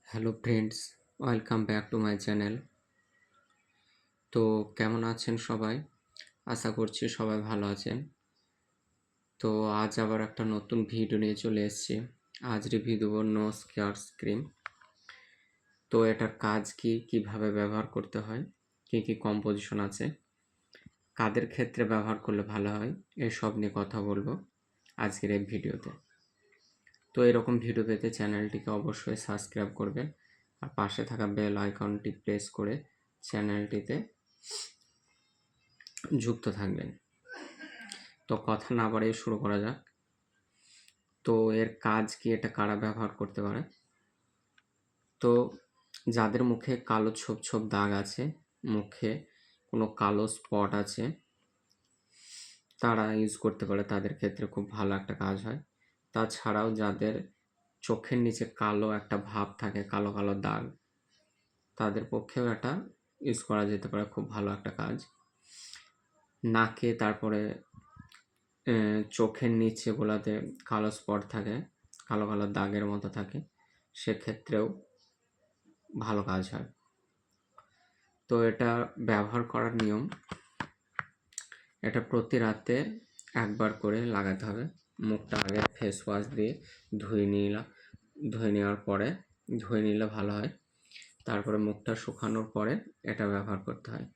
Hello friends, welcome back to my channel. তো কেমন আছেন সবাই? আশা করছি সবাই ভালো আছেন। তো আজ আবার একটা নতুন ভিডিও নিয়ে চলে এসেছি। আজ রিভিউ দেবো নোজ কেয়ার ক্রিম। তো এটার কাজ কি, কিভাবে ব্যবহার করতে হয়, কি কি কম্পোজিশন আছে, কাদের ক্ষেত্রে ব্যবহার করলে ভালো হয়, এসব নিয়ে কথা বলবো আজকের এই ভিডিওতে। তো এরকম ভিডিও পেতে চ্যানেলটিকে অবশ্যই সাবস্ক্রাইব করবেন আর পাশে থাকা বেল আইকনটি প্রেস করে চ্যানেলটিতে যুক্ত থাকবেন। তো কথা না বাড়িয়ে শুরু করা যাক। তো এর কাজ কি, এটা কারা ব্যবহার করতে পারে? তো যাদের মুখে কালো ছোপ ছোপ দাগ আছে, মুখে কোনো কালো স্পট আছে, তারা ইউজ করতে পারে। তাদের ক্ষেত্রে খুব ভালো একটা কাজ হয়। তাছাড়াও যাদের চোখের নিচে কালো একটা ভাব থাকে, কালো কালো দাগ, তাদের পক্ষেও এটা ইউজ করা যেতে পারে, খুব ভালো একটা কাজ। নাকে তারপরে চোখের নিচে গোলাতে কালো স্পট থাকে, কালো কালো দাগের মতো থাকে, সেক্ষেত্রেও ভালো কাজ হয়। তো এটা ব্যবহার করার নিয়ম, এটা প্রতি রাতে একবার করে লাগাতে হবে। মুখটা আগে ফেস ওয়াশ দিয়ে ধুয়ে নেওয়ার পরে ধুয়ে নিলে ভালো হয়। তারপরে মুখটা শুকানোর পরে এটা ব্যবহার করতে হয়।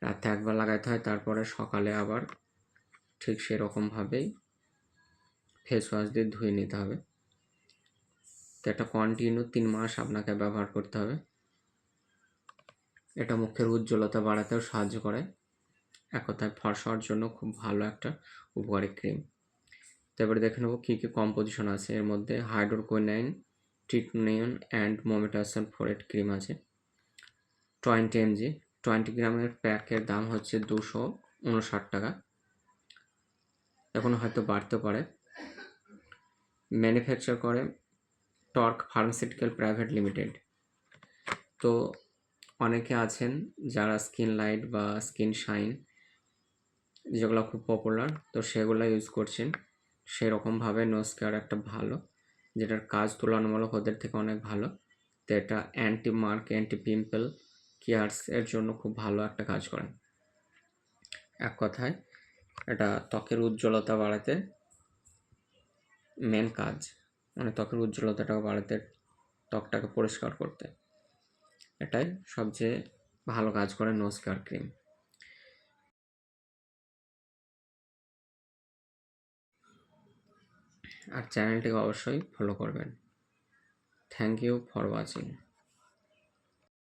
রাতে একবার লাগাতে হয়, তারপরে সকালে আবার ঠিক সেরকমভাবেই ফেস ওয়াশ দিয়ে ধুয়ে নিতে হবে। তো এটা কন্টিনিউ 3 মাস আপনাকে ব্যবহার করতে হবে। এটা মুখের উজ্জ্বলতা বাড়াতেও সাহায্য করে। এক কথায় ফর্সা হওয়ার জন্য খুব ভালো একটা উপকারী ক্রিম। তো এবারে দেখে নেব কী কী কম্পোজিশন আছে। এর মধ্যে হাইড্রোকুইনাইন, ট্রিটনিয়ন অ্যান্ড মোমেটাসন ফোরেট ক্রিম আছে 20 mg। 20 গ্রামের প্যাকের দাম হচ্ছে 259 টাকা। এখন হয়তো বাড়তে পারে। ম্যানুফ্যাকচার করে টর্ক ফার্মাসিউটিক্যাল প্রাইভেট লিমিটেড। তো অনেকে আছেন যারা স্কিন লাইট বা স্কিন শাইন, যেগুলো খুব পপুলার, তো সেগুলো ইউজ করছেন। সেরকমভাবে নোজ কেয়ার একটা ভালো, যেটার কাজ তুলনামূলক ওদের থেকে অনেক ভালো। তো এটা anti mark, anti pimple cares এর জন্য খুব ভালো একটা কাজ করেন। এক কথায় এটা ত্বকের উজ্জ্বলতা বাড়াতে মেন কাজ, মানে ত্বকের উজ্জ্বলতাটাও বাড়াতে, ত্বকটাকে পরিষ্কার করতে, এটাই সবচেয়ে ভালো কাজ করে নোজ কেয়ার ক্রিম। আর চ্যানেলটিকে অবশ্যই ফলো করবেন। Thank you for watching.